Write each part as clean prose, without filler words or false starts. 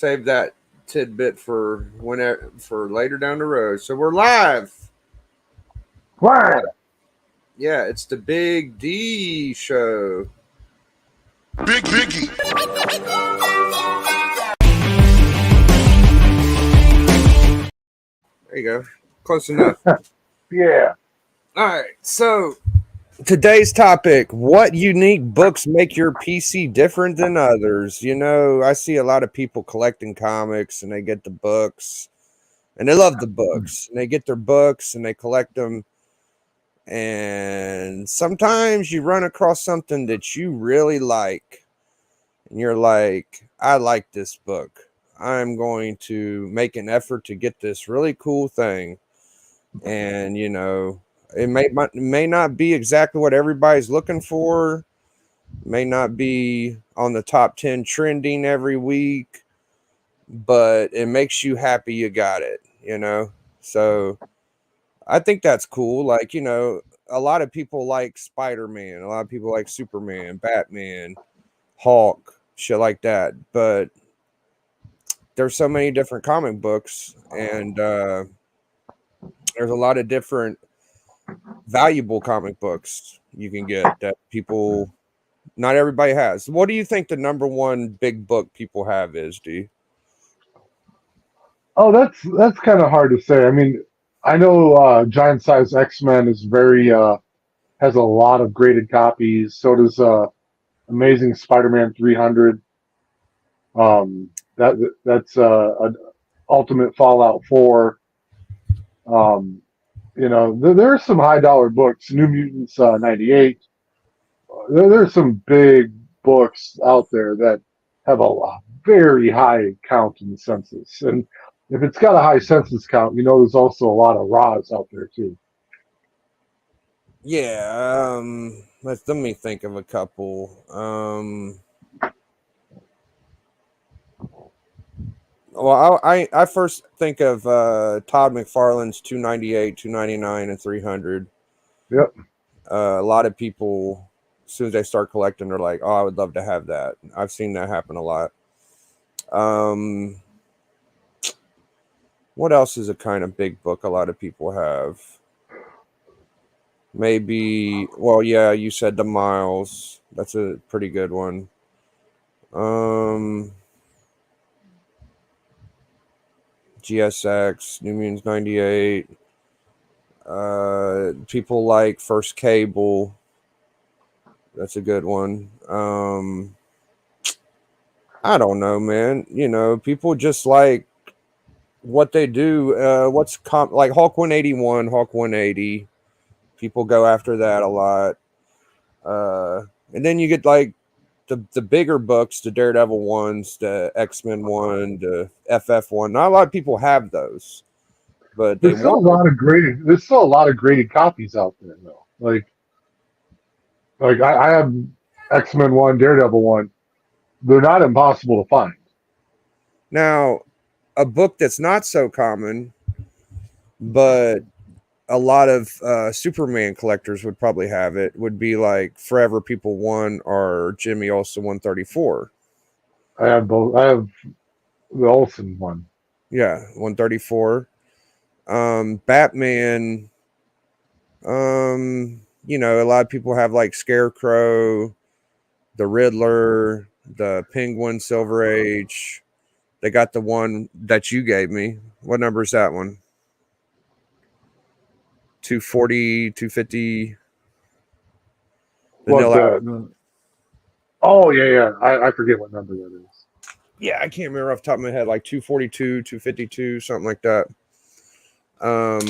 save that tidbit for for later down the road. So we're live. Why? Yeah, it's the Big D show. Big Biggie. There you go. Close enough. Yeah. All right. So today's topic: what unique books make your PC different than others? You know, I see a lot of people collecting comics, and they get the books, and they love the books, and they get their books, and they collect them. And sometimes you run across something that you really like, and you're like, I like this book. I'm going to make an effort to get this really cool thing. And, you know, it may not be exactly what everybody's looking for, may not be on the top 10 trending every week, but it makes you happy you got it, you know? So I think that's cool. Like, you know, a lot of people like Spider-Man, a lot of people like Superman, Batman, Hulk, shit like that. But there's so many different comic books, and there's a lot of different valuable comic books you can get that people, not everybody has. What do you think the number one big book people have is, D? Oh, that's kind of hard to say. I mean, I know Giant Size X-Men is very has a lot of graded copies. So does Amazing Spider-Man 300. That's an Ultimate Fallout 4. Um, there are some high dollar books. New Mutants 98. There's some big books out there that have a very high count in the census, and if it's got a high census count, there's also a lot of raws out there too. Yeah, let me think of a couple. Well, I first think of Todd McFarlane's 298, 299, and 300. Yep. A lot of people, as soon as they start collecting, they're like, "Oh, I would love to have that." I've seen that happen a lot. What else is a kind of big book a lot of people have? Maybe, well, yeah, you said the Miles. That's a pretty good one. GSX, New Mutants 98. People like First Cable. That's a good one. I don't know, man. You know, people just like what they do. Like Hulk 181, Hulk 180. People go after that a lot. And then you get like the bigger books, the Daredevil ones, the X-Men one, the FF one. Not a lot of people have those, but they There's still a want them. lot of graded. There's still a lot of graded copies out there though. Like I have X-Men 1, Daredevil 1. They're not impossible to find. Now, a book that's not so common, but a lot of Superman collectors would probably have it, would be like Forever People 1 or Jimmy Olsen 134. I have both. I have the Olsen one. Yeah, 134. Batman, you know, a lot of people have like Scarecrow, the Riddler, the Penguin, Silver Age. They got the one that you gave me. What number is that one? 240, 250. What the? Oh yeah. I forget what number that is. Yeah, I can't remember off the top of my head, like 242, 252, something like that. A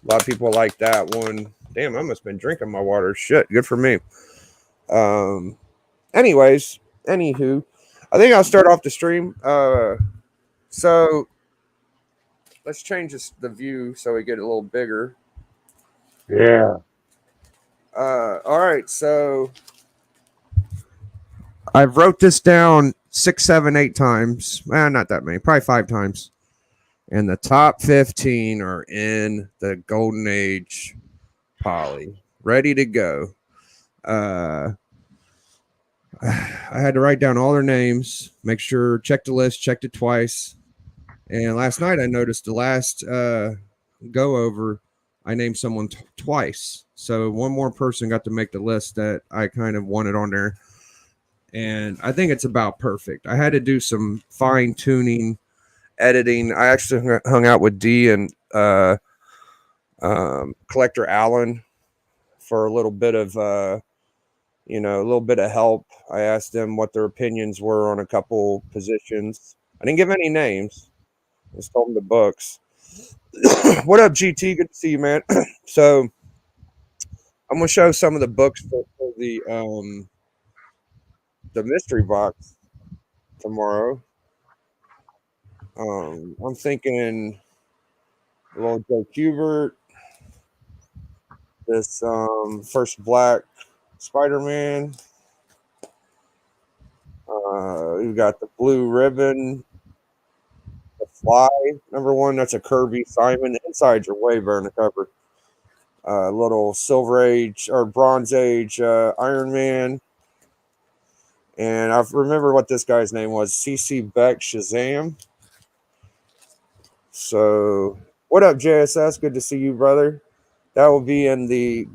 lot of people like that one. Damn, I must have been drinking my water. Shit, good for me. Anyways, anywho, I think I'll start off the stream. So let's change the view so we get a little bigger. Yeah. All right, so I wrote this down 6, 7, 8 times. Not that many, probably 5 times. And the top 15 are in the Golden Age poly, ready to go. I had to write down all their names, make sure, check the list, checked it twice. And last night I noticed the last go over, I named someone twice. So one more person got to make the list that I kind of wanted on there. And I think it's about perfect. I had to do some fine tuning, editing. I actually hung out with D and Collector Allen for a little bit of, a little bit of help. I asked them what their opinions were on a couple positions. I didn't give any names. I just told them the books. What up, GT? Good to see you, man. So I'm gonna show some of the books for the mystery box tomorrow. I'm thinking little Joe Kubert, this first Black Spider-Man. We've got the Blue Ribbon, the Fly, #1. That's a Kirby Simon. The insides are way better than the cover. Little Silver Age or Bronze Age Iron Man. And I remember what this guy's name was, CC Beck Shazam. So, what up, JSS? Good to see you, brother. That will be in the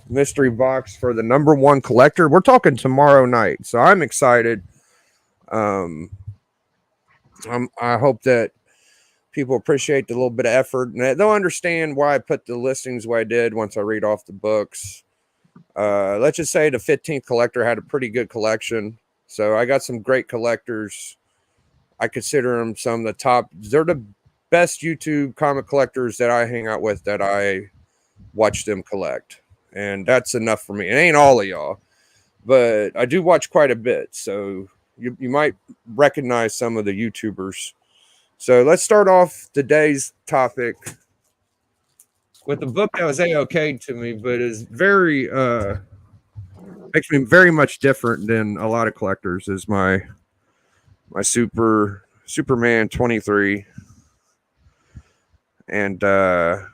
mystery box for the #1 collector. We're talking tomorrow night, so I'm excited. I hope that people appreciate the little bit of effort, and they'll understand why I put the listings the way I did once I read off the books. Let's just say the 15th collector had a pretty good collection, so I got some great collectors. I consider them some of the top. They're the best YouTube comic collectors that I hang out with, that I watch them collect, and that's enough for me. It ain't all of y'all, but I do watch quite a bit, so you might recognize some of the YouTubers. So let's start off today's topic with a book that was A-OK to me, but is very makes me very much different than a lot of collectors. Is my Superman 23. And I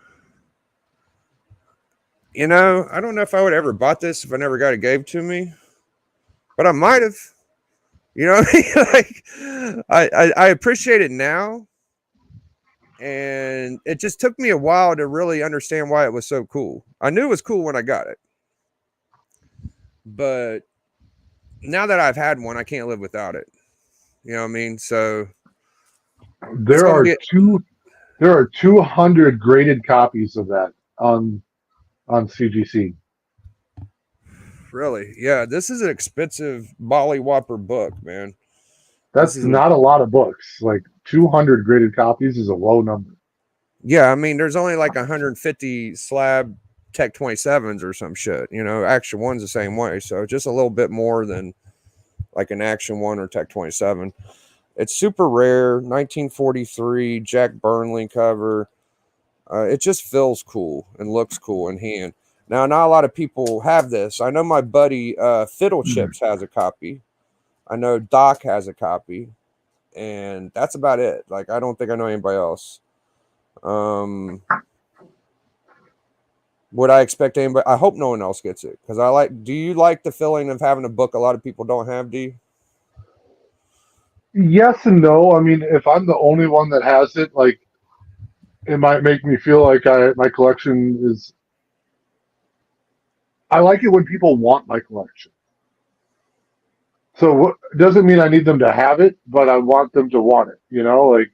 don't know if I would ever bought this if I never got it gave to me, but I might have. You know what I mean? Like, I appreciate it now, and it just took me a while to really understand why it was so cool. I knew it was cool when I got it, but now that I've had one, I can't live without it. You know what I mean? So there are 200 graded copies of that on CGC. Really? Yeah, this is an expensive Bolly Whopper book, man. That's not a lot of books. Like 200 graded copies is a low number. Yeah, I mean, there's only like 150 slab Tech 27s or some shit. Action 1's the same way. So just a little bit more than like an Action 1 or Tech 27. It's super rare, 1943 Jack Burnley cover. It just feels cool and looks cool in hand. Now, not a lot of people have this. I know my buddy Fiddle Chips has a copy. I know Doc has a copy. And that's about it. Like, I don't think I know anybody else. Would I expect anybody? I hope no one else gets it. Because do you like the feeling of having a book a lot of people don't have, D? Yes and no. I mean, if I'm the only one that has it, like, it might make me feel like my collection is... I like it when people want my collection. So it doesn't mean I need them to have it, but I want them to want it. Like,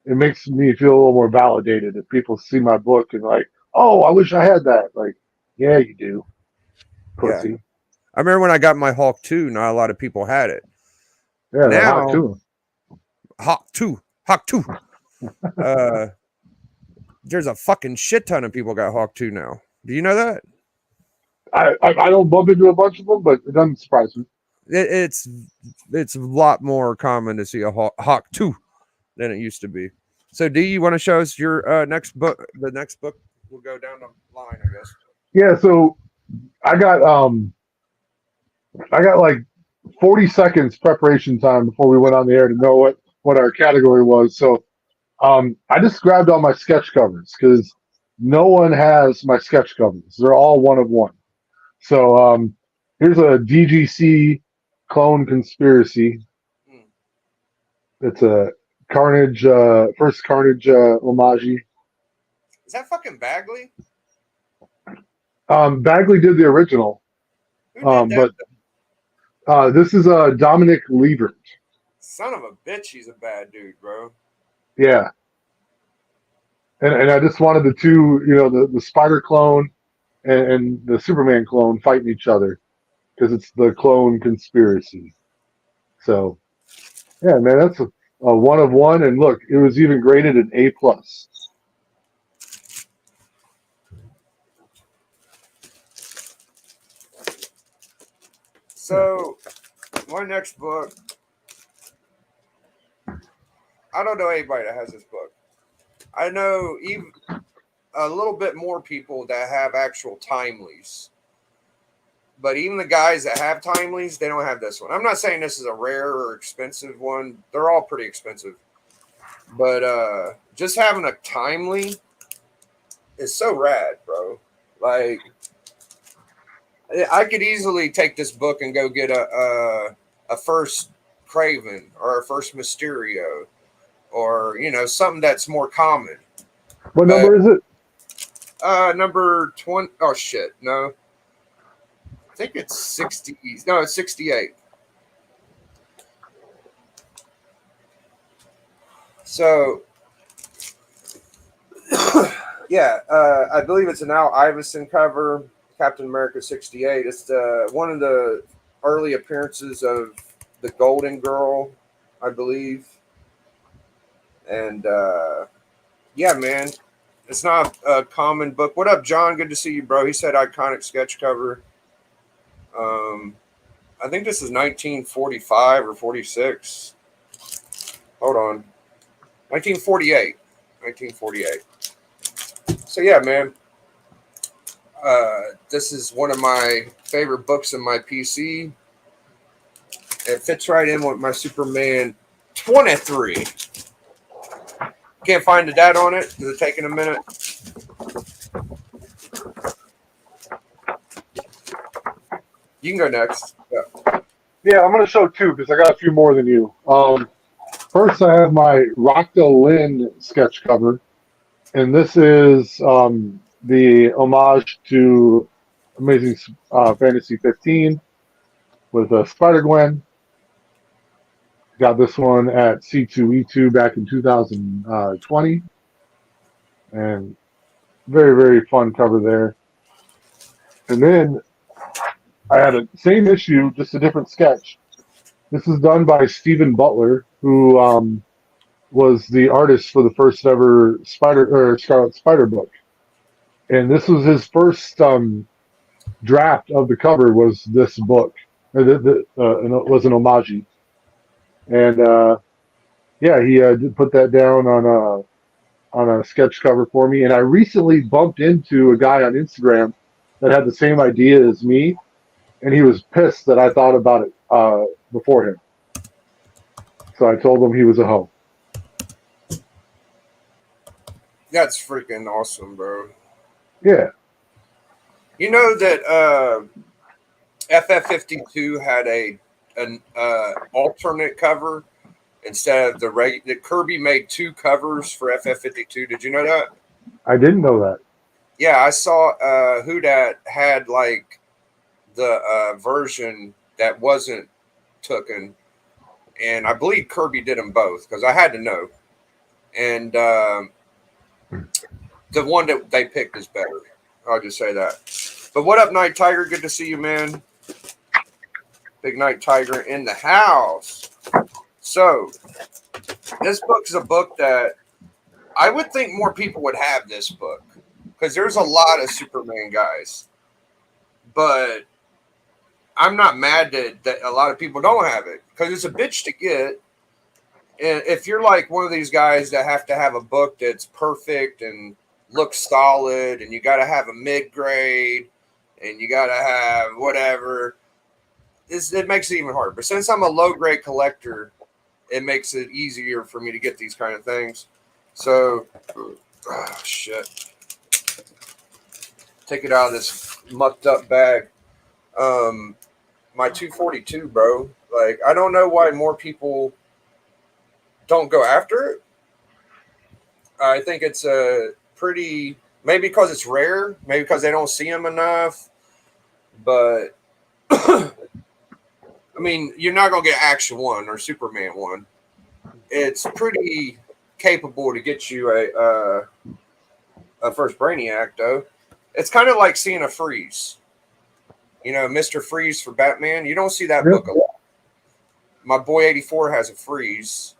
it makes me feel a little more validated if people see my book and like, oh, I wish I had that. Like, yeah, you do. Pussy. Yeah. I remember when I got my Hawk 2, not a lot of people had it. Yeah, now, Hawk 2. Hawk 2. There's a fucking shit ton of people got Hawk 2 now. Do you know that? I don't bump into a bunch of them, but it doesn't surprise me. It's a lot more common to see a Hawk 2 than it used to be. So, D, you want to show us your next book? The next book will go down the line, I guess. Yeah. So I got like 40 seconds preparation time before we went on the air to know what our category was. So I just grabbed all my sketch covers because no one has my sketch covers. They're all one of one. So here's a DGC Clone Conspiracy. Hmm. It's a Carnage, first Carnage homage. Is that fucking Bagley? Bagley did the original, Who did that? but this is Dominic Liebert. Son of a bitch, he's a bad dude, bro. Yeah, and I just wanted the two, the Spider clone and the Superman clone fighting each other because it's the Clone Conspiracy. So yeah, man, that's a one of one, and look, it was even graded an A+. So, my next book, I don't know anybody that has this book. I know even a little bit more people that have actual timelies. But even the guys that have timelies, they don't have this one. I'm not saying this is a rare or expensive one. They're all pretty expensive. But just having a timely is so rad, bro. Like, I could easily take this book and go get a first Craven or a first Mysterio or something that's more common. What But number is it? number 20. Oh shit, no. I think it's 60. No, it's 68. So yeah, I believe it's an Al Iverson cover, Captain America 68. It's one of the early appearances of the Golden Girl, I believe. And yeah, man, it's not a common book. What up, John? Good to see you, bro. He said iconic sketch cover. I think this is 1945 or 46. Hold on. 1948. 1948. So yeah, man. This is one of my favorite books in my PC. It fits right in with my Superman 23. Can't find the date on it. Is it taking a minute? You can go next. Yeah. Yeah, I'm going to show two because I got a few more than you. First, I have my Rockdale Lynn sketch cover, and this is the homage to Amazing Fantasy 15 with Spider Gwen. Got this one at C2E2 back in 2020, and very, very fun cover there. And then I had a same issue, just a different sketch. This is done by Stephen Butler, who was the artist for the first ever Scarlet Spider book. And this was his first draft of the cover. Was this book? And it was an homage. And yeah, he did put that down on a sketch cover for me. And I recently bumped into a guy on Instagram that had the same idea as me, and he was pissed that I thought about it before him. So I told him he was a hoe. That's freaking awesome, bro. Yeah. You know that FF52 had an alternate cover instead of the regular. That Kirby made two covers for FF52. Did you know that? I didn't know that. Yeah, I saw who that had like the version that wasn't taken, and I believe Kirby did them both because I had to know. And the one that they picked is better. I'll just say that. But what up, Night Tiger? Good to see you, man. Big Night Tiger in the house. So, this book is a book that I would think more people would have this book because there's a lot of Superman guys. But I'm not mad that a lot of people don't have it because it's a bitch to get. And if you're like one of these guys that have to have a book that's perfect and looks solid, and you got to have a mid grade, and you got to have whatever, it makes it even harder. But since I'm a low grade collector, it makes it easier for me to get these kind of things. So, oh, shit. Take it out of this mucked up bag. My 242, bro. Like, I don't know why more people don't go after it. I think it's a pretty, maybe because it's rare, maybe because they don't see them enough. But I mean, you're not gonna get Action 1 or Superman 1. It's pretty capable to get you a first Brainiac, though. It's kind of like seeing a Freeze. You know, Mr. Freeze for Batman. You don't see that book a lot. My boy 84 has a Freeze.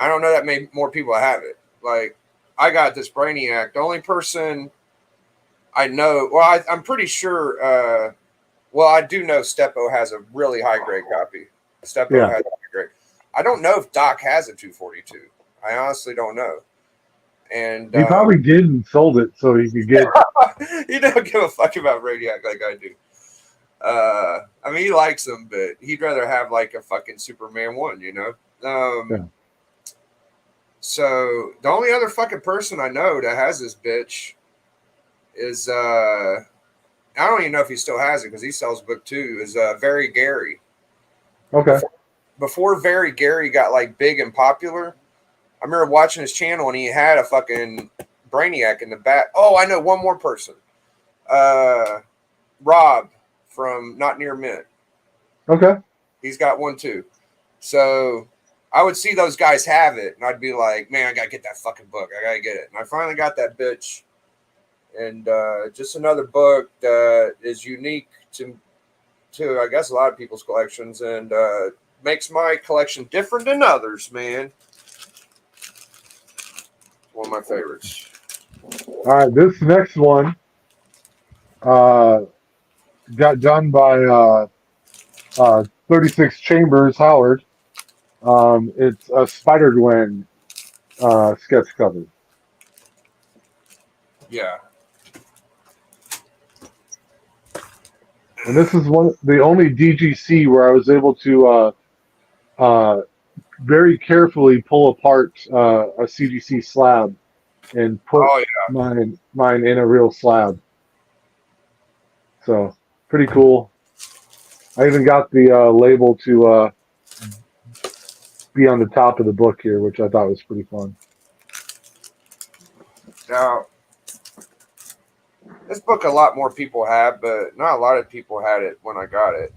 I don't know that many more people have it. Like, I got this Brainiac. The only person I know, well, I'm pretty sure, well, I do know Steppo has a really high grade copy. Steppo has a high grade. I don't know if Doc has a 242. I honestly don't know. And he probably did and sold it so he could get. He don't give a fuck about Brainiac like I do. I mean, he likes them, but he'd rather have like a fucking Superman 1, you know? So the only other fucking person I know that has this bitch is I don't even know if he still has it because he sells book too, is Very Gary. Okay. Before Very Gary got like big and popular, I remember watching his channel and he had a fucking Brainiac in the back. Oh, I know one more person. Rob from Not Near Mint. Okay. He's got one too. So I would see those guys have it and I'd be like, man, I gotta get that fucking book. I gotta get it. And I finally got that bitch. And just another book that is unique to I guess a lot of people's collections and makes my collection different than others, man. One of my favorites. All right, this next one got done by 36 Chambers Howard. It's a Spider-Gwen sketch cover. Yeah. And this is the only DGC where I was able to very carefully pull apart a CGC slab and put mine in a real slab. So pretty cool. I even got the label to be on the top of the book here, which I thought was pretty fun. Now, this book a lot more people have, but not a lot of people had it when I got it.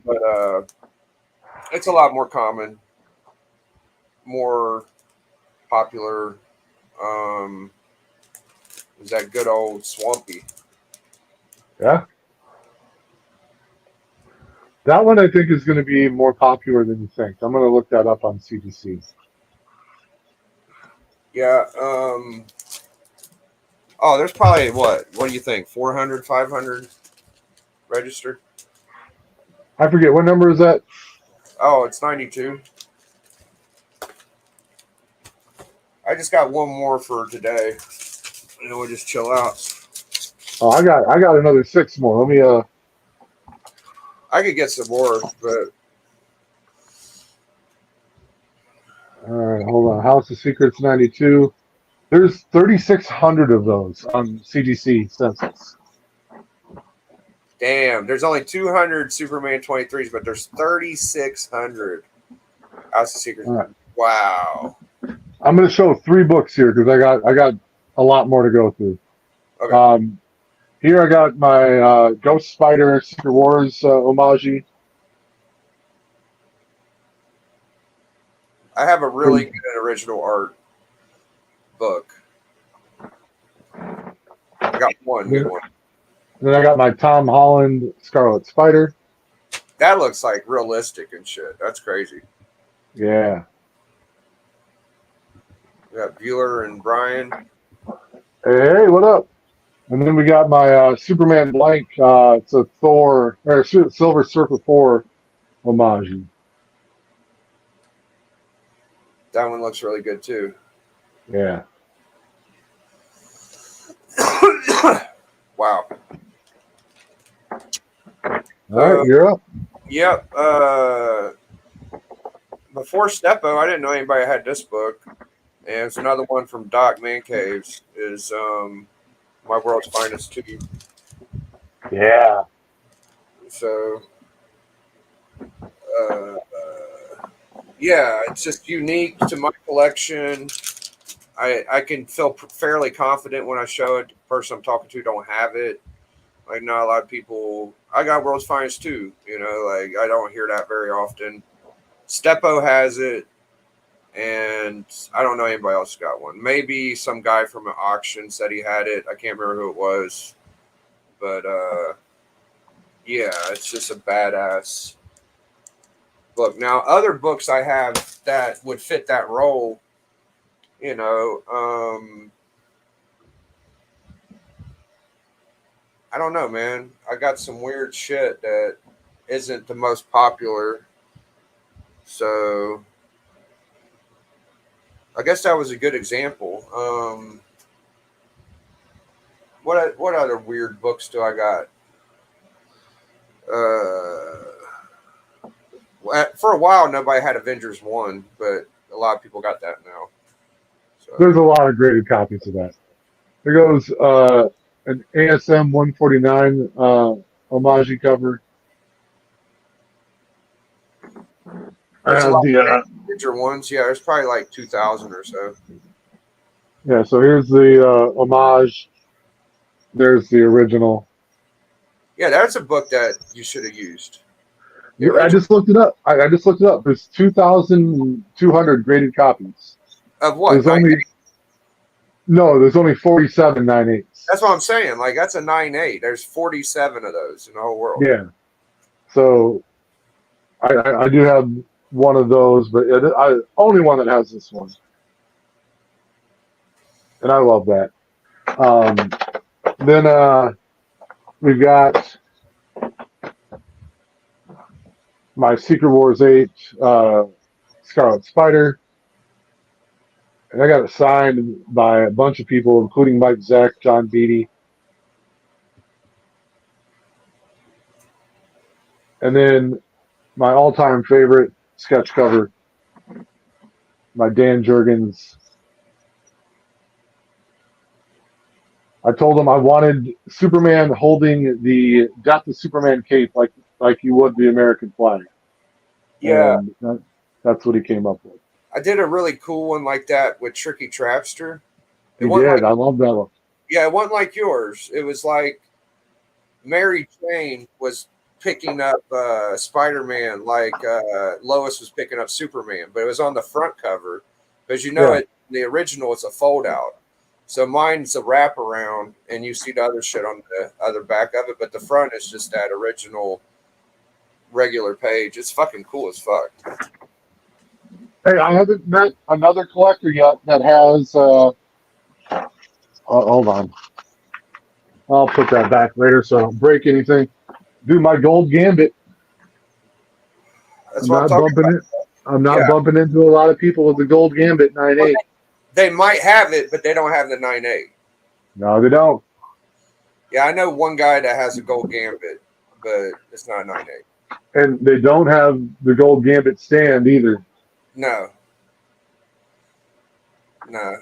But it's a lot more common, more popular. Is that good old Swampy? Yeah. That one I think is going to be more popular than you think. I'm going to look that up on CGC. Yeah. Oh, there's probably what do you think? 400, 500 registered? I forget. What number is that? Oh, it's 92. I just got one more for today. And then we'll just chill out. Oh, I got another 6 more. Let me I could get some more, but all right, hold on. House of Secrets 92. There's 3,600 of those on CGC census. damn, there's only 200 Superman 23s, but there's 3,600 House of Secrets. All right. Wow. I'm going to show 3 books here because I got a lot more to go through. Okay. Here I got my Ghost Spider Secret Wars homage. I have a really good original art book. I got one good one. Then I got my Tom Holland Scarlet Spider. That looks like realistic and shit. That's crazy. Yeah. We got Bueller and Brian. Hey, what up? And then we got my Superman blank. It's a Thor or Silver Surfer 4 homage. That one looks really good too. Yeah. Wow. All right, you're up. Yep. Before Steppo, I didn't know anybody had this book. And it's another one from Doc Man Caves. Is My World's Finest 2. Yeah. So Yeah, it's just unique to my collection. I can feel fairly confident when I show it. The person I'm talking to don't have it. Like not a lot of people. I got World's Finest too. You know, like I don't hear that very often. Stepo has it, and I don't know anybody else got one. Maybe some guy from an auction said he had it. I can't remember who it was, but yeah, it's just a badass book. Now, other books I have that would fit that role, you know, I don't know, man. I got some weird shit that isn't the most popular. So I guess that was a good example. What other weird books do I got? For a while, nobody had Avengers 1, but a lot of people got that now. So, There's a lot of graded copies of that. There goes an ASM 149 homage cover. there's a And lot the of Avenger ones. Yeah, there's probably like 2,000 or so. yeah, so here's the homage. There's the original. Yeah, that's a book that you should have used. The Yeah, I original just looked it up. I just looked it up. There's 2,200 graded copies. of what? There's only there's only 47 9/8. That's what I'm saying. Like that's a 9.8. There's 47 of those in the whole world. Yeah. So I do have one of those, but I only one that has this one, and I love that. Then we've got my Secret Wars 8 Scarlet Spider. And I got it signed by a bunch of people, including Mike Zeck, John Beatty. And then my all-time favorite sketch cover, my Dan Jurgens. I told him I wanted Superman holding the Death of Superman cape like you would the American flag. Yeah. And that's what he came up with. I did a really cool one like that with Tricky Trapster. He wasn't did. like- I love that one. Yeah, it wasn't like yours. It was like Mary Jane was picking up Spider-Man like Lois was picking up Superman, but it was on the front cover. Because you know Yeah. the original is a fold out. So mine's a wraparound and you see the other shit on the other back of it, but the front is just that original regular page. It's fucking cool as fuck. Hey, I haven't met another collector yet that has. Hold on. I'll put that back later so I don't break anything. Dude, my gold gambit. That's I'm what not I'm talking bumping about. it. I'm not Yeah. bumping into a lot of people with the gold gambit 9/8. They might have it, but they don't have the 9.8. No, they don't. Yeah, I know one guy that has a gold gambit, but it's not a 9.8. And they don't have the gold gambit stand either. No. No.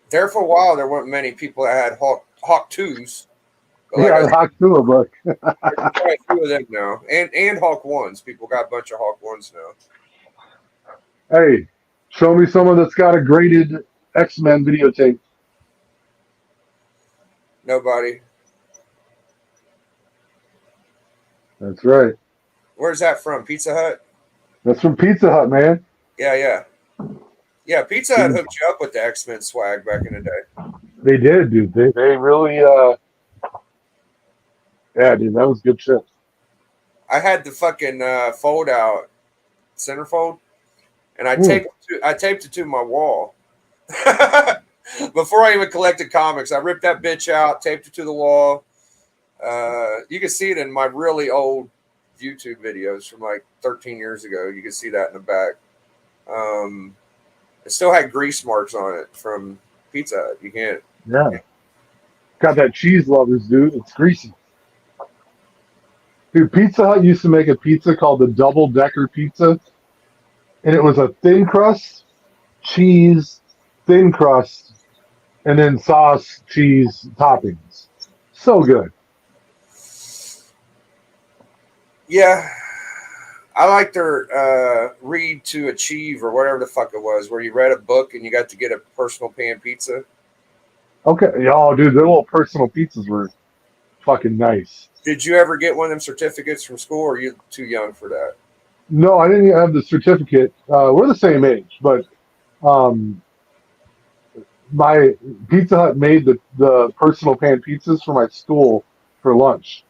There for a while, there weren't many people that had Hawk 2s. But like Yeah, I I said, Hawk Tua book. there's quite a few of them now. And Hawk 1s. People got a bunch of Hawk 1s now. Hey, show me someone that's got a graded X-Men videotape. Nobody. That's right. Where's that from? Pizza Hut? That's from Pizza Hut, man. Yeah, yeah. Yeah, Pizza Hut hooked you up with the X-Men swag back in the day. They did, dude. They really yeah, dude, that was good shit. I had the fucking fold out centerfold, and I taped it to my wall. Before I even collected comics, I ripped that bitch out, taped it to the wall. You can see it in my really old YouTube videos from like 13 years ago. You can see that in the back. It still had grease marks on it from Pizza Hut. You can't. Yeah. Got that cheese lovers, dude. It's greasy. Dude, Pizza Hut used to make a pizza called the Double Decker Pizza. And it was a thin crust, cheese, thin crust, and then sauce, cheese, toppings. So good. Yeah, I like their read to achieve or whatever the fuck it was, where you read a book and you got to get a personal pan pizza. Okay, yo, dude, the little personal pizzas were fucking nice. Did you ever get one of them certificates from school, or are you too young for that? No, I didn't have the certificate. We're the same age, but um, my Pizza Hut made the personal pan pizzas for my school for lunch,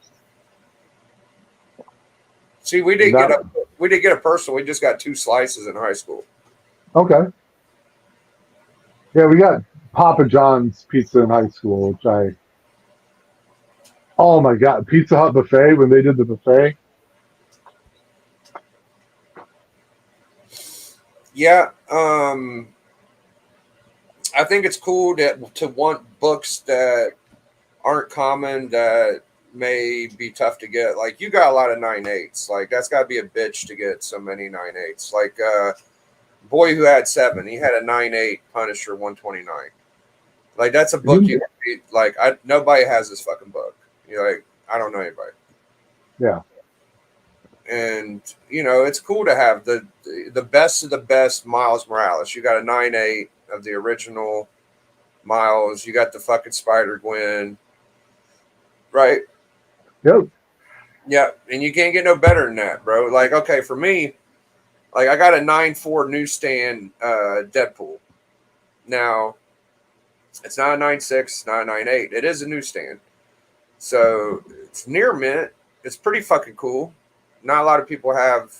See, and that we didn't get a personal. We just got two slices in high school. okay. Yeah, we got Papa John's pizza in high school, which I oh my god, Pizza Hut buffet when they did the buffet. Yeah, I think it's cool to want books that aren't common, that may be tough to get. Like you got a lot of 9.8s. Like that's got to be a bitch to get so many 9.8s. Like Boy Who Had Seven, he had a 9.8 Punisher 129. Like that's a book you read. Like nobody has this fucking book. You're like, I don't know anybody. Yeah, And it's cool to have the best of the best Miles Morales. You got a 9.8 of the original Miles. You got the fucking Spider Gwen, right? yep. Yeah, and you can't get no better than that, bro. Like, okay, for me, like I got a 9.4 newsstand Deadpool. Now, it's not a 9.6, it's not a 9.8. It is a newsstand. So it's near mint. It's pretty fucking cool. Not a lot of people have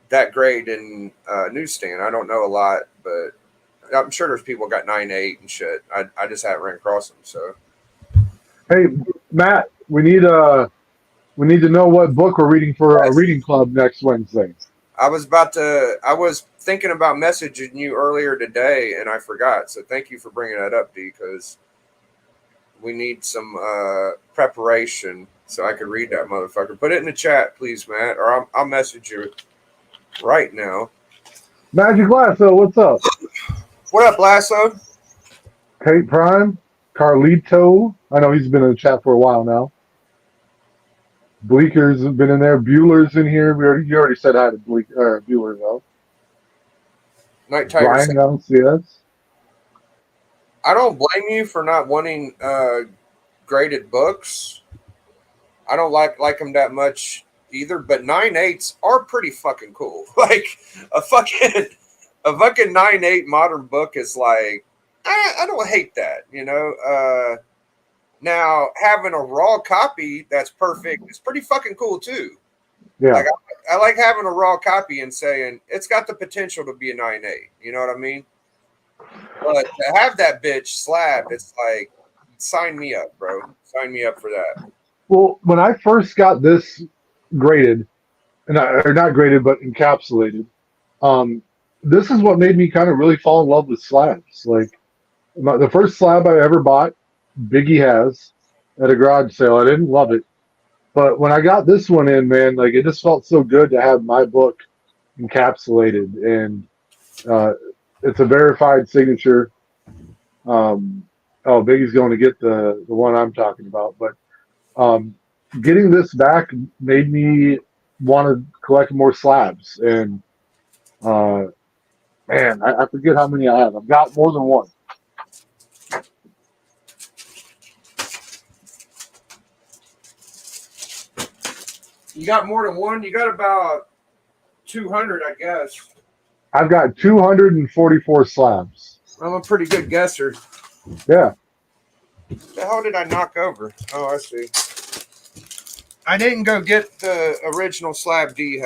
that grade in newsstand. I don't know a lot, but I'm sure there's people got 9.8 and shit. I just haven't ran across them. So Hey, Matt, we need to know what book we're reading for our reading club next Wednesday. I was thinking about messaging you earlier today and I forgot. So thank you for bringing that up, D, because we need some preparation so I could read that motherfucker. Put it in the chat, please, Matt, or I'll message you right now. Magic Lasso, what's up? What up, Lasso? Kate Prime, Carlito. I know he's been in the chat for a while now. Bleeker's been in there. Bueller's in here. You already said hi to Bueller though. Night Tiger. Brian, I don't see us. I don't blame you for not wanting graded books. I don't like them that much either, but 9.8s are pretty fucking cool. Like a fucking 9.8 modern book is like I don't hate that, Now having a raw copy that's perfect is pretty fucking cool too. Yeah. Like I like having a raw copy and saying it's got the potential to be a 9.8. You know what I mean? But to have that bitch slabbed, it's like, sign me up, bro. Sign me up for that. Well, when I first got this graded, or not graded, but encapsulated, this is what made me kind of really fall in love with slabs. Like the first slab I ever bought, Biggie Has, at a garage sale. I didn't love it, but when I got this one in, man, like it just felt so good to have my book encapsulated, and it's a verified signature. Biggie's going to get the one I'm talking about, but getting this back made me want to collect more slabs. And man, I forget how many I have. I've got more than one. You got more than one? You got about 200, I guess. I've got 244 slabs. I'm a pretty good guesser. Yeah. The hell did I knock over? Oh, I see. I didn't go get the original slab D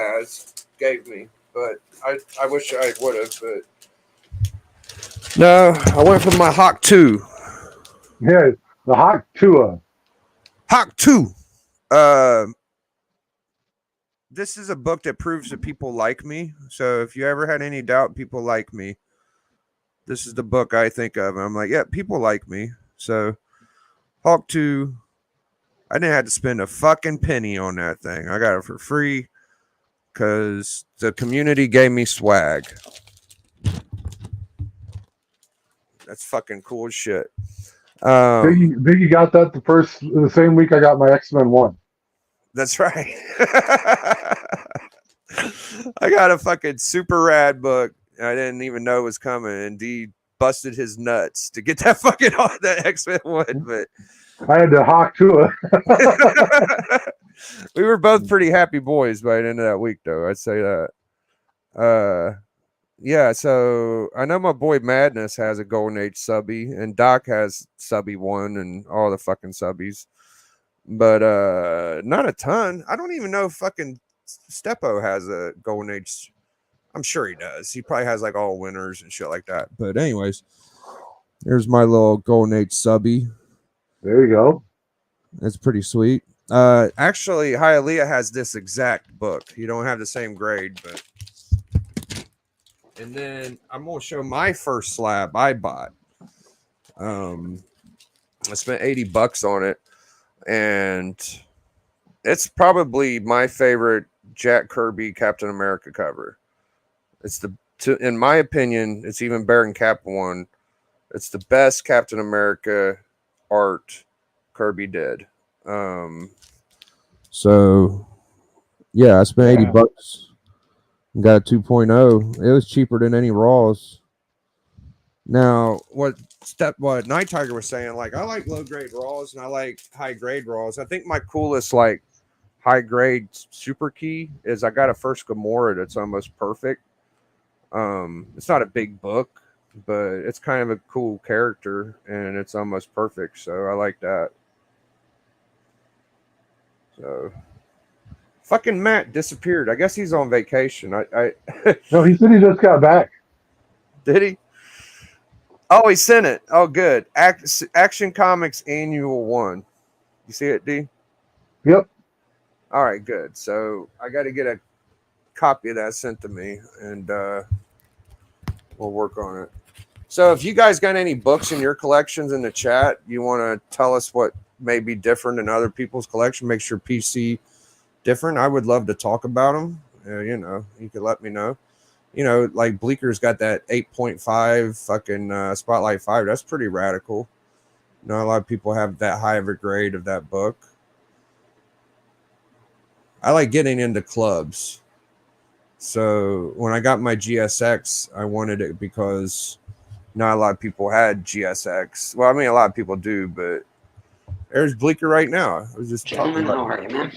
gave me, but I wish I would have. But no, I went for my Hawk 2. Yeah, the Hawk Tua. Hawk 2. This is a book that proves that people like me. So if you ever had any doubt, people like me. This is the book I think of. I'm like, yeah, people like me. So Hawk 2, I didn't have to spend a fucking penny on that thing. I got it for free because the community gave me swag. That's fucking cool as shit. Biggie got that the same week I got my X-Men 1. That's right. I got a fucking super rad book. I didn't even know was coming, and D busted his nuts to get that fucking on that X-Men one. But I had to hawk to we were both pretty happy boys by the end of that week, though. I'd say that. Yeah. So I know my boy Madness has a Golden Age subby, and Doc has subby one, and all the fucking subbies. But not a ton. I don't even know if fucking Stepo has a Golden Age. I'm sure he does. He probably has like all winners and shit like that. But anyways, here's my little Golden Age subby. There you go. That's pretty sweet. Actually, Hialeah has this exact book. You don't have the same grade, but. And then I'm gonna show my first slab I bought. I spent $80 on it, and it's probably my favorite Jack Kirby Captain America cover. It's in my opinion, it's even better than Cap One. It's the best Captain America art Kirby did. So yeah, I spent $80. Got a 2.0. It was cheaper than any Raws. Now, what Night Tiger was saying, like, I like low grade Raws and I like high grade Raws. I think my coolest, like, high grade super key is I got a first Gamora that's almost perfect. It's not a big book, but it's kind of a cool character and it's almost perfect. So I like that. So. Fucking Matt disappeared. I guess he's on vacation. I No, he said he just got back. Did he? Oh, he sent it. Oh, good. Action Comics Annual 1. You see it, D? Yep. All right, good. So I got to get a copy of that sent to me, and we'll work on it. So if you guys got any books in your collections in the chat, you want to tell us what may be different in other people's collection, makes your PC different. I would love to talk about them. You could let me know. Like Bleeker's got that 8.5 fucking Spotlight 5. That's pretty radical. Not a lot of people have that high of a grade of that book. I like getting into clubs. So when I got my GSX, I wanted it because not a lot of people had GSX. Well, I mean, a lot of people do, but there's Bleeker right now. I was just Gentlemen, how are you, man?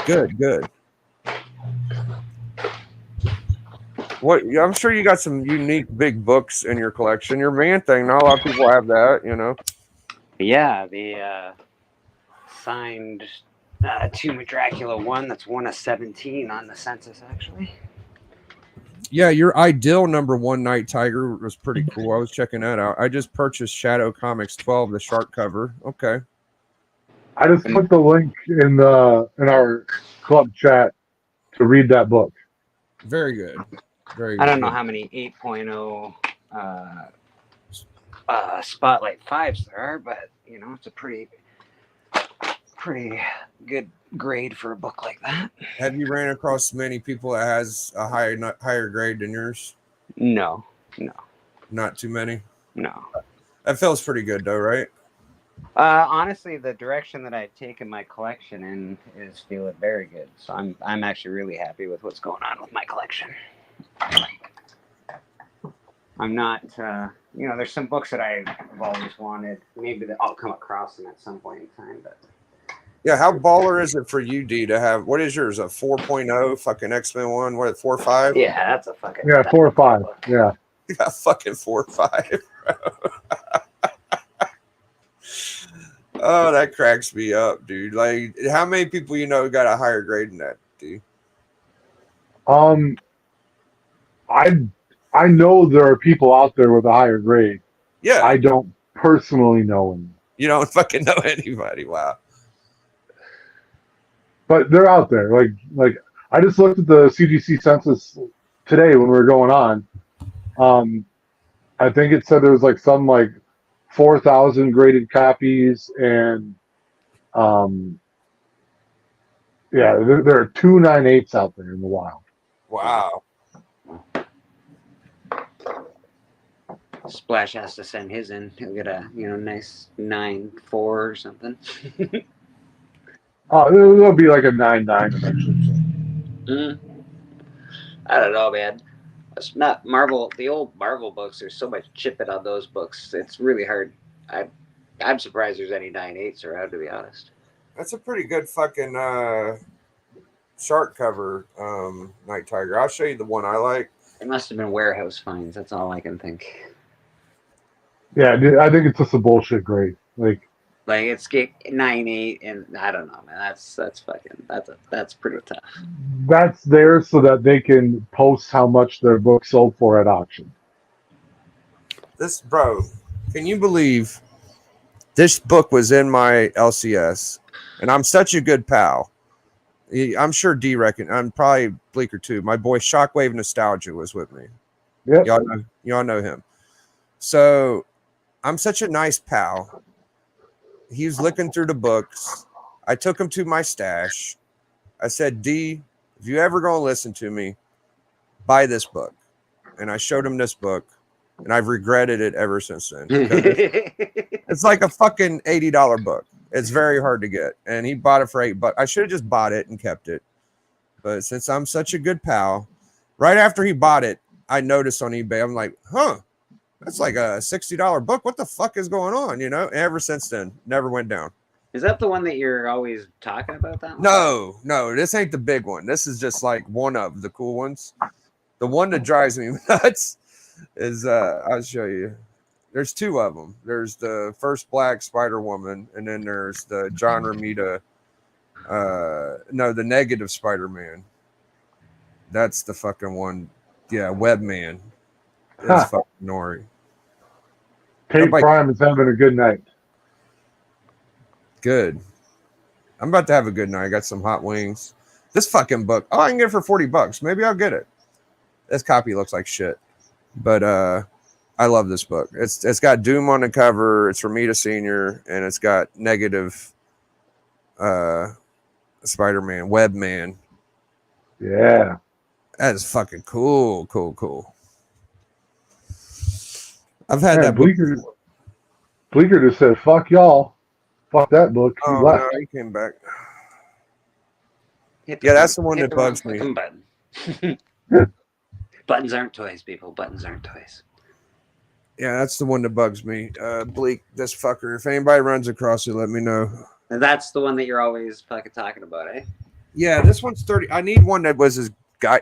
Good. What? I'm sure you got some unique big books in your collection. Your Man Thing, not a lot of people have that, Yeah, the signed Tomb of Dracula 1, that's 1 of 17 on the census, actually. Yeah, your ideal #1 Night Tiger was pretty cool. I was checking that out. I just purchased Shadow Comics 12, the shark cover. Okay. I just put the link in our club chat to read that book. Very good. Very good. I don't know how many 8.0 Spotlight 5s there are, but, it's a pretty good grade for a book like that. Have you ran across many people that has a higher grade than yours? No. Not too many? No. That feels pretty good, though, right? Honestly, the direction that I've taken my collection in is feeling very good. So I'm actually really happy with what's going on with my collection. I'm not, there's some books that I've always wanted. Maybe that I'll come across them at some point in time. But yeah, how baller is it for you, D, to have, what is yours, a 4.0 fucking X-Men 1? What, 4.5? Yeah, that's a fucking... Yeah, 4 or 5. Yeah. You got fucking 4 or 5, bro. Oh, that cracks me up, dude. Like, how many people got a higher grade than that, D? I know there are people out there with a higher grade. Yeah. I don't personally know them. You don't fucking know anybody. Wow. But they're out there. Like I just looked at the CGC census today when we were going on. I think it said there was like some like 4,000 graded copies, and there are 298s out there in the wild. Wow. Splash has to send his in. He'll get a nice 9.4 or something. Oh, it'll be like a 9.9 eventually. I don't know, man. It's not Marvel. The old Marvel books. There's so much chipping on those books. It's really hard. I, I'm surprised there's any 9.8s around, to be honest. That's a pretty good fucking shark cover, Night Tiger. I'll show you the one I like. It must have been warehouse finds. That's all I can think. Yeah, dude, I think it's just a bullshit grade. Like, Like it's 9.8, and I don't know, man. That's pretty tough. that's there so that they can post how much their book sold for at auction. This, bro, can you believe this book was in my LCS, and I'm such a good pal. I'm sure D reckon. I'm probably Bleeker too. My boy Shockwave Nostalgia was with me. Yep. Y'all know him. So I'm such a nice pal. He was looking through the books. I took him to my stash. I said, D, if you ever gonna listen to me, buy this book. And I showed him this book, and I've regretted it ever since then. It's like a fucking $80 book. It's very hard to get. And he bought it for $8. I should have just bought it and kept it. But since I'm such a good pal, right after he bought it, I noticed on eBay, I'm like, that's like a $60 book. What the fuck is going on? You know, and ever since then, never went down. Is that the one that you're always talking about? That one? No, this ain't the big one. This is just like one of the cool ones. The one that drives me nuts is I'll show you. There's two of them. There's the first Black Spider-Woman, and then there's the John Romita. The negative Spider-Man. That's the fucking one. Yeah, Webman. It's fucking Nori. Tate Prime is having a good night. Good. I'm about to have a good night. I got some hot wings. This fucking book. Oh, I can get it for $40. Maybe I'll get it. This copy looks like shit. But I love this book. It's got Doom on the cover. It's Romita Senior, and it's got negative Spider-Man, Webman. Yeah. That is fucking cool. I've had that Bleeker just said, fuck y'all. Fuck that book. He left. No, he came back. Yeah, that's the one that bugs me. Button. Buttons aren't toys, people. Buttons aren't toys. Yeah, that's the one that bugs me. Bleak, this fucker. If anybody runs across it, let me know. And that's the one that you're always fucking talking about, eh? Yeah, this one's 30. I need one that was as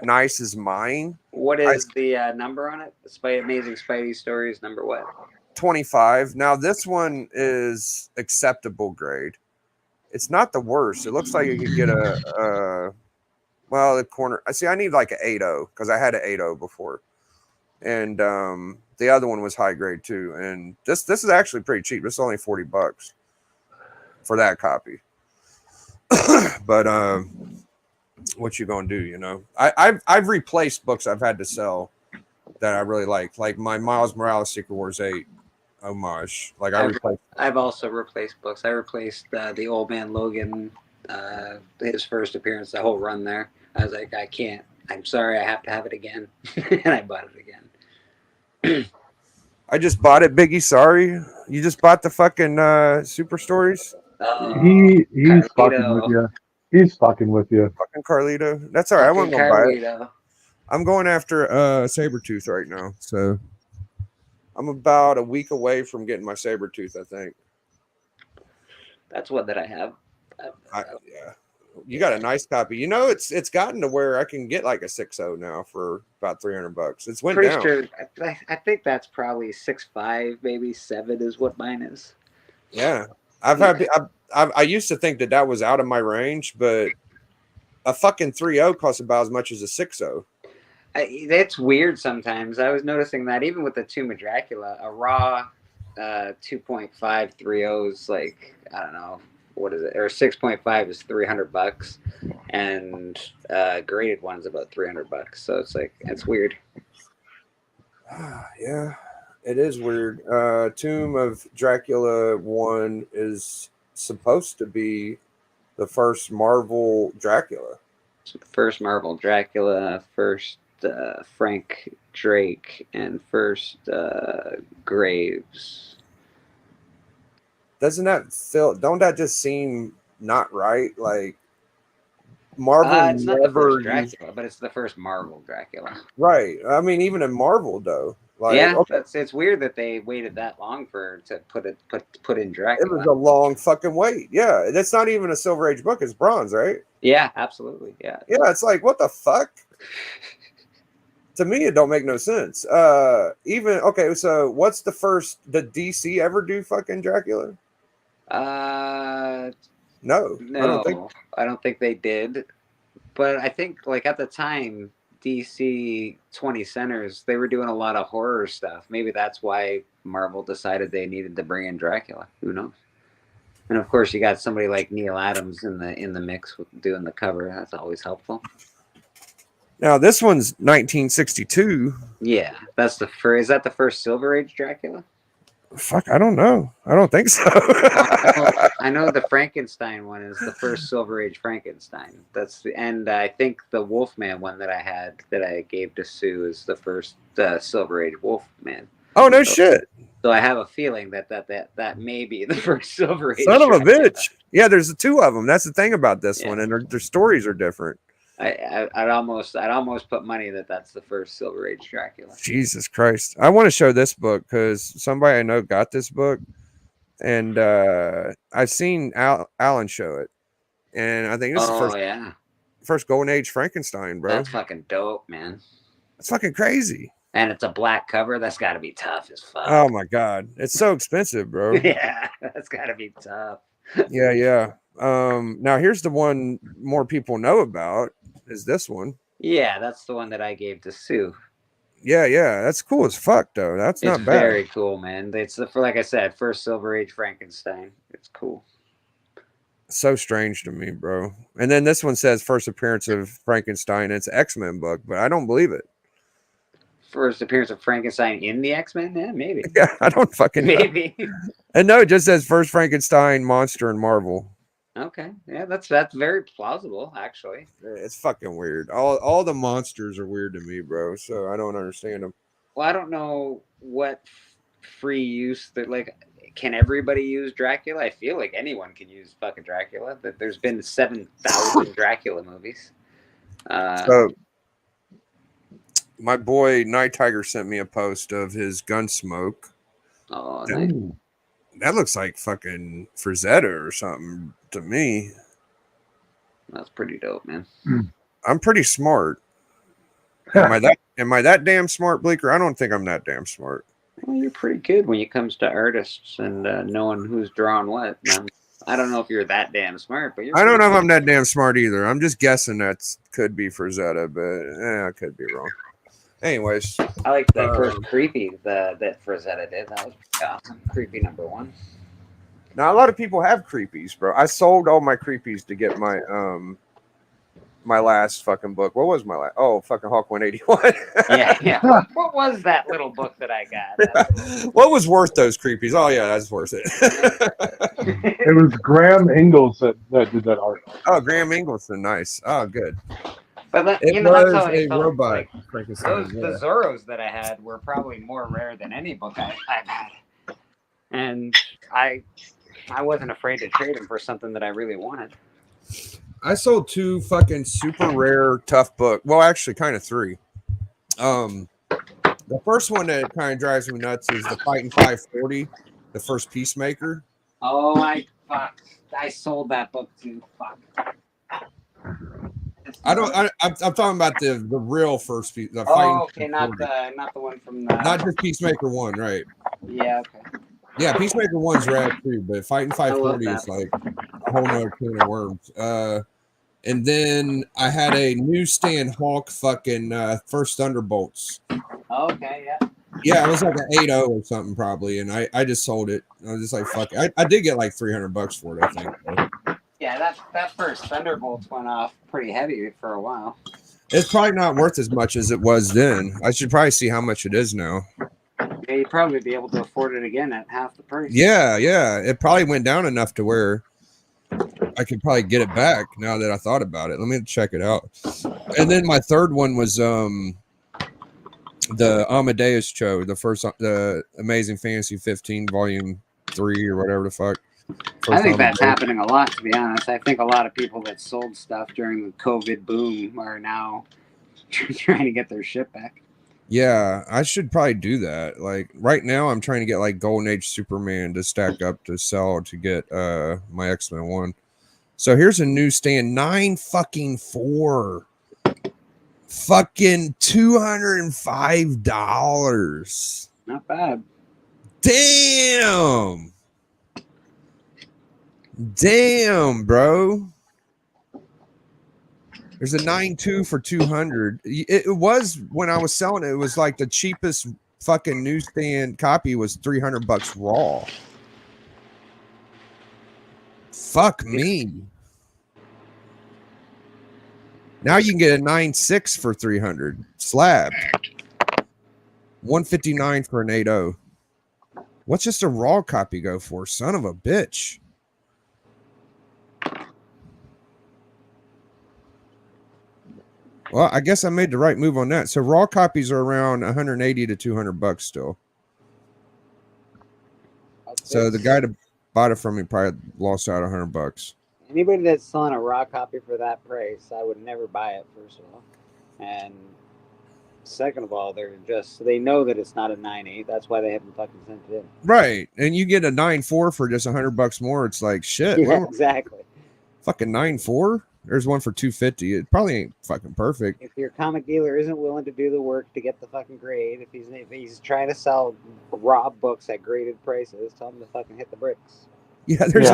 nice as mine. What is the number on it? Amazing Spidey Stories, number what? 25. Now, this one is acceptable grade. It's not the worst. It looks like you could get the corner. I see. I need like an 8.0 because I had an 8.0 before, and the other one was high grade too. And this is actually pretty cheap. It's only $40 for that copy. But what you gonna do? You know, I've replaced books I've had to sell that I really like my Miles Morales Secret Wars 8 homage. Like I've also replaced books. I replaced the Old Man Logan, his first appearance, the whole run there. I was like, I can't. I'm sorry, I have to have it again, and I bought it again. I just bought it, Biggie. Sorry, you just bought the fucking Super Stories. He's fucking with you. He's fucking with you. Fucking Carlito. That's all right. I won't go buy it. I'm going after Sabretooth right now, so I'm about a week away from getting my Sabretooth, I think. That's one that I have. Yeah. You got a nice copy. You know, it's gotten to where I can get like a 6.0 now for about $300. It's went down. Sure. I think that's probably 6.5, maybe 7 is what mine is. Yeah. I used to think that was out of my range, but a fucking 3.0 costs about as much as a 6.0. It's weird sometimes. I was noticing that even with the Tomb of Dracula, a raw 2.5 3.0 is like, I don't know, what is it? Or 6.5 is $300, and graded one's about $300. So it's like, it's weird. Yeah, it is weird. Tomb of Dracula 1 is supposed to be the first Marvel Dracula. First Marvel Dracula, first Frank Drake, and first Graves. Don't that just seem not right. Like Marvel It's not the never first used, Dracula, but it's the first Marvel Dracula. right. I mean, even in Marvel though, like Yeah, okay, it's weird that they waited that long to put in it Dracula. was a long fucking wait. Yeah, that's not even a Silver Age book. It's bronze, right? Yeah, absolutely. Yeah. Yeah, it's like what the fuck. To me, it don't make no sense. Even okay, so what's the first? Did DC ever do fucking Dracula? No, I don't think. No, I don't think they did. But I think like at the time, DC 20 Centers, they were doing a lot of horror stuff. Maybe that's why Marvel decided they needed to bring in Dracula. Who knows? And of course, you got somebody like Neil Adams in the mix with doing the cover. That's always helpful. Now this one's 1962. Yeah, that's the first. Is that the first Silver Age Dracula? Fuck, I don't know. I don't think so. I know the Frankenstein one is the first Silver Age Frankenstein. And I think the Wolfman one that I gave to Sue is the first Silver Age Wolfman. Oh no shit! So I have a feeling that may be the first Silver Age. Son of a Dracula. bitch! Yeah, there's two of them. That's the thing about this Yeah. one, and their stories are different. I'd almost put money that's the first Silver Age Dracula. Jesus Christ! I want to show this book because somebody I know got this book, and I've seen Alan show it, and I think this is the first Golden Age Frankenstein, bro. That's fucking dope, man. That's fucking crazy. And it's a black cover. That's got to be tough as fuck. Oh my god, it's so expensive, bro. Yeah, that's got to be tough. Yeah. Now here's the one more people know about is this one. Yeah, that's the one that I gave to Sue. Yeah, that's cool as fuck though. That's not bad. Very cool, man. It's like I said, first Silver Age Frankenstein. It's cool. So strange to me, bro. And then this one says first appearance of Frankenstein. It's an X-Men book, but I don't believe it. First appearance of Frankenstein in the X-Men? Yeah, maybe. Yeah, I don't fucking know. Maybe. And no, it just says first Frankenstein monster in Marvel. Okay. Yeah, that's very plausible, actually. It's fucking weird. All the monsters are weird to me, bro. So I don't understand them. Well, I don't know what free use that can everybody use Dracula? I feel like anyone can use fucking Dracula. That there's been 7,000 Dracula movies. So my boy Night Tiger sent me a post of his Gunsmoke. Oh, nice. That looks like fucking Frazetta or something to me. That's pretty dope, man. I'm pretty smart. Am I that damn smart, Bleeker? I don't think I'm that damn smart. Well, you're pretty good when it comes to artists and knowing who's drawing what. I don't know if you're that damn smart, but I don't know if I'm that damn smart either. I'm just guessing that could be Frazetta, but I could be wrong. Anyways, I like the first creepy that Frazetta did. That was awesome. Creepy number 1. now a lot of people have creepies, bro. I sold all my creepies to get my my last fucking book. What was my last? Oh, fucking Hawk 181. Yeah. What was that little book that I got? What was worth those creepies? Oh yeah, that's worth it. It was Graham Ingalls that did that art. Oh, Graham Ingleson, nice. Oh, good. But It that's was how I a felt. robot. Like, Frankenstein, the Zorros that I had were probably more rare than any book I've had, and I wasn't afraid to trade them for something that I really wanted. I sold 2 fucking super rare tough book. Well, actually, kind of 3. The first one that kind of drives me nuts is the Fighting 540, the first Peacemaker. Oh, I sold that book too. Fuck. I'm talking about the real first piece. The Oh, okay, 540. not the one from the. Not just Peacemaker 1, right? Yeah, okay. Yeah, Peacemaker 1's rad too, but Fighting 540 is like a whole nother can of worms. And then I had a newsstand Hawk fucking first Thunderbolts. Okay, yeah. Yeah, it was like an 8.0 or something probably, and I just sold it. I was just like, fuck it. I did get like $300 for it, I think. Yeah, that first Thunderbolts went off pretty heavy for a while. It's probably not worth as much as it was then. I should probably see how much it is now. Yeah, you'd probably be able to afford it again at half the price. Yeah. It probably went down enough to where I could probably get it back now that I thought about it. Let me check it out. And then my third one was the Amadeus Cho, the Amazing Fantasy 15 Volume 3 or whatever the fuck. I think that's happening a lot, to be honest. I think a lot of people that sold stuff during the COVID boom are now trying to get their shit back. Yeah, I should probably do that. Like right now, I'm trying to get like Golden Age Superman to stack up to sell to get my X-Men one. So here's a newsstand 9 fucking $205. Not bad. Damn, bro. There's a 9.2 for 200. It was when I was selling it. It was like the cheapest fucking newsstand copy was $300 raw. Fuck me. Now you can get a 9.6 for 300 slab. 159 for an 8.0. What's just a raw copy go for? Son of a bitch. Well, I guess I made the right move on that. So raw copies are around 180 to $200 still. So the guy that bought it from me probably lost out $100. Anybody that's selling a raw copy for that price, I would never buy it, first of all. And second of all, they know that it's not a 9.8. That's why they haven't fucking sent it in. Right. And you get a 9.4 for just $100 more. It's like shit. Yeah, exactly. Fucking 9.4. There's one for $250. It probably ain't fucking perfect. If your comic dealer isn't willing to do the work to get the fucking grade, if he's trying to sell raw books at graded prices, tell him to fucking hit the bricks. Yeah, there's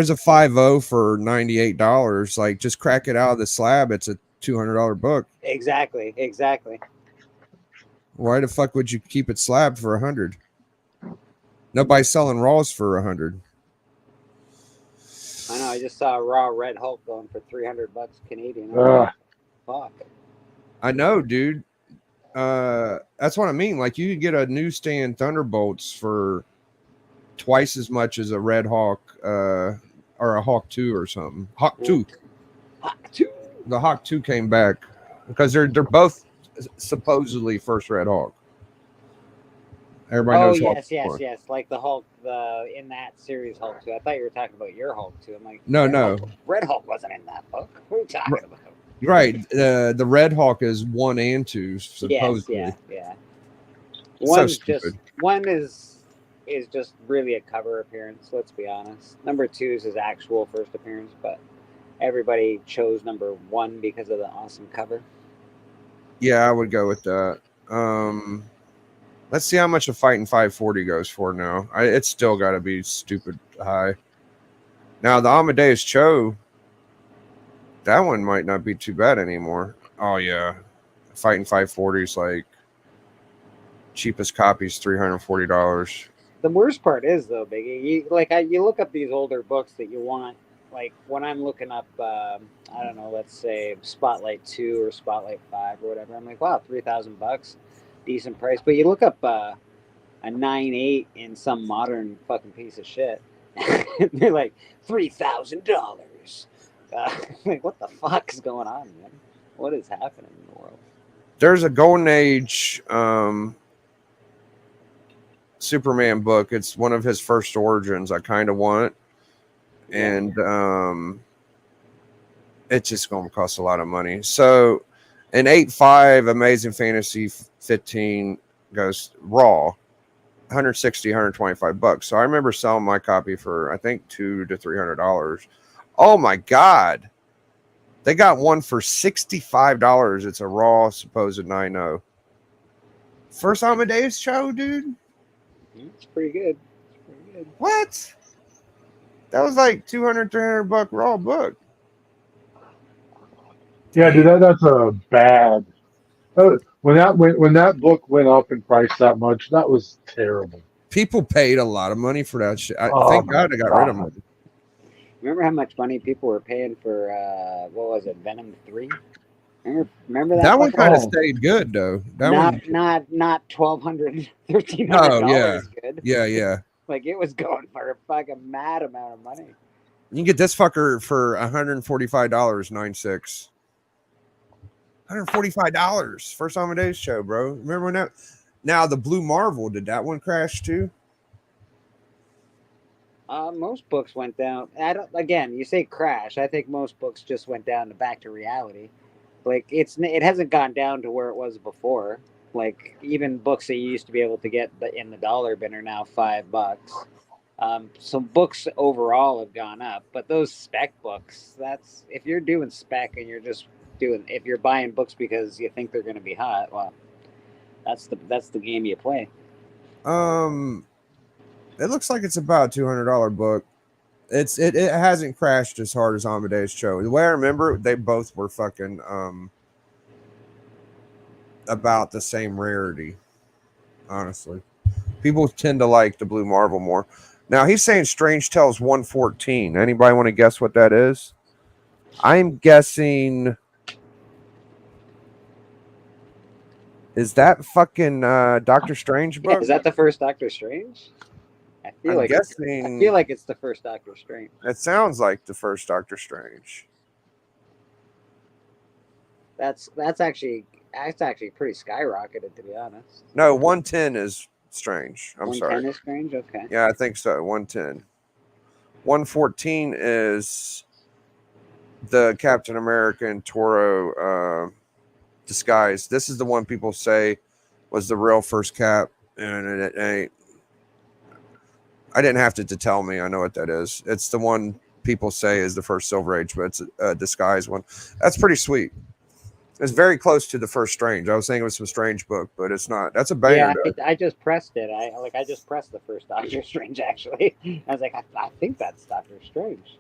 a 5.0 for $98. Like, just crack it out of the slab. It's a $200 book. Exactly. Why the fuck would you keep it slabbed for $100? Nobody's selling raws for $100. I know. I just saw a raw Red Hulk going for $300 Canadian. Fuck. I know, dude. That's what I mean. Like, you could get a newsstand Thunderbolts for twice as much as a Red Hawk or a Hawk 2 or something. Hawk 2. The Hawk 2 came back because they're both supposedly first Red Hawk. Everybody knows. Yes. Like the Hulk, in that series Hulk 2. I thought you were talking about your Hulk 2. I'm like, no. Red Hulk wasn't in that book. What are you talking about? Right. The Red Hawk is 1 and 2 supposedly. Yes, yeah. One is just really a cover appearance. Let's be honest. Number 2 is his actual first appearance, but everybody chose number 1 because of the awesome cover. Yeah, I would go with that. Let's see how much a Fighting 540 goes for now. It's still got to be stupid high. Now, the Amadeus Cho, that one might not be too bad anymore. Oh, yeah. Fighting 540 is like cheapest copy's $340. The worst part is, though, Biggie, you look up these older books that you want. Like, when I'm looking up, I don't know, let's say Spotlight 2 or Spotlight 5 or whatever, I'm like, wow, $3,000. Decent price. But you look up a 9.8 in some modern fucking piece of shit. They're like $3,000. Like, what the fuck is going on, man? What is happening in the world? There's a Golden Age Superman book. It's one of his first origins. I kind of want, and it's just going to cost a lot of money. So, an 8.5 Amazing Fantasy 15 goes raw, $160, $125. So I remember selling my copy for I think $200 to $300. Oh my god, they got one for $65. It's a raw supposed 9.0. First Amadeus Cho, dude. It's pretty good. What? That was like $200, $300 raw book. Yeah, dude, that's a bad. When that book went up in price that much, that was terrible. People paid a lot of money for that shit. Thank God I got rid of it. Remember how much money people were paying for what was it, Venom 3? Remember that? That one kind of stayed good though. Not $1,200, $1,300. Oh yeah, good. Yeah. Like, it was going for a fucking mad amount of money. You can get this fucker for $145, 9.6. $145. First Amadeus Show, bro. Remember when that? Now the Blue Marvel, did that one crash too? Most books went down. I don't. Again, you say crash. I think most books just went down to back to reality. Like it hasn't gone down to where it was before. Like even books that you used to be able to get in the dollar bin are now $5. So books overall have gone up, but those spec books, that's if you're doing spec and you're just doing if you're buying books because you think they're going to be hot, well, that's the game you play. It looks like it's about a $200 book. It hasn't crashed as hard as Amadeus Cho. The way I remember, they both were fucking about the same rarity. Honestly, people tend to like the Blue Marble more. Now he's saying Strange Tales 114. Anybody want to guess what that is? I'm guessing. Is that fucking Doctor Strange book? Yeah, is that the first Doctor Strange? I feel like it's the first Doctor Strange. It sounds like the first Doctor Strange. That's actually pretty skyrocketed, to be honest. No, 110 is Strange. I'm 110 sorry. 110 is Strange? Okay. Yeah, I think so. 110. 114 is the Captain America and Toro disguise. This is the one people say was the real first Cap, and it ain't. I didn't have to tell me. I know what that is. It's the one people say is the first Silver Age, but it's a disguise one. That's pretty sweet. It's very close to the first Strange. I was saying it was some Strange book, but it's not. That's a banger. Yeah, I just pressed it. I just pressed the first Doctor Strange. Actually, I was like, I think that's Doctor Strange.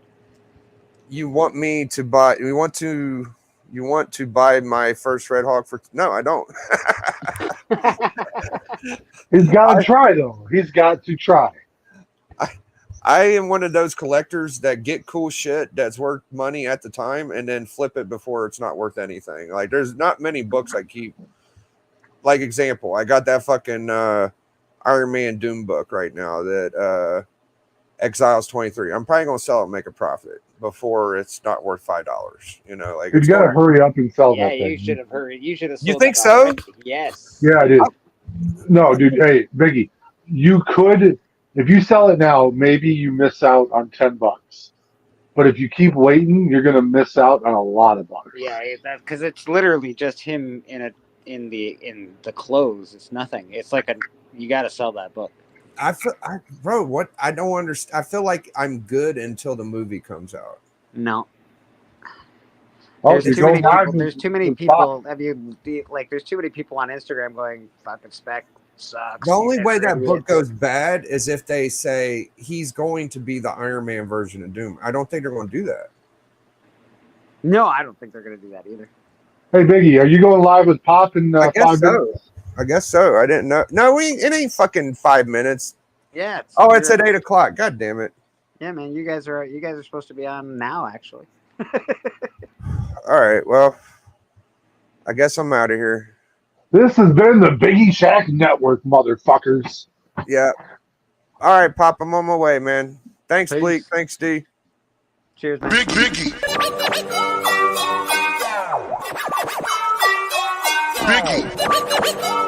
You want me to buy? You want to buy my first Red Hawk for? No, I don't. He's got to try though. He's got to try. I am one of those collectors that get cool shit that's worth money at the time and then flip it before it's not worth anything. Like there's not many books I keep. Like example, I got that fucking Iron Man Doom book right now that Exiles 23. I'm probably gonna sell it and make a profit before it's not worth $5. You know, like you gotta hurry up and sell that thing. Yeah, you should have hurried. You should have. You think so? Yes. Yeah, dude. No, dude. Hey, Biggie, you could. If you sell it now, maybe you miss out on $10. But if you keep waiting, you're gonna miss out on a lot of bucks. Yeah, because it's literally just him in the clothes. It's nothing. It's like you got to sell that book. Bro, what I don't understand. I feel like I'm good until the movie comes out. No. Oh, There's too many people. There's too many people on Instagram going fucking spec. Sucks. The only way that book goes bad is if they say he's going to be the Iron Man version of Doom. I don't think they're going to do that. No, I don't think they're going to do that either. Hey, Biggie, are you going live with Pop in 5 minutes? I guess so. I didn't know. No, it ain't fucking 5 minutes. Yeah. It's at 8 o'clock. God damn it. Yeah, man. You guys are supposed to be on now, actually. All right. Well, I guess I'm out of here. This has been the Biggie Shack Network, motherfuckers. Yeah. All right, Pop. I'm on my way, man. Thanks, Peace. Bleak. Thanks, D. Cheers, man. Biggie. Biggie.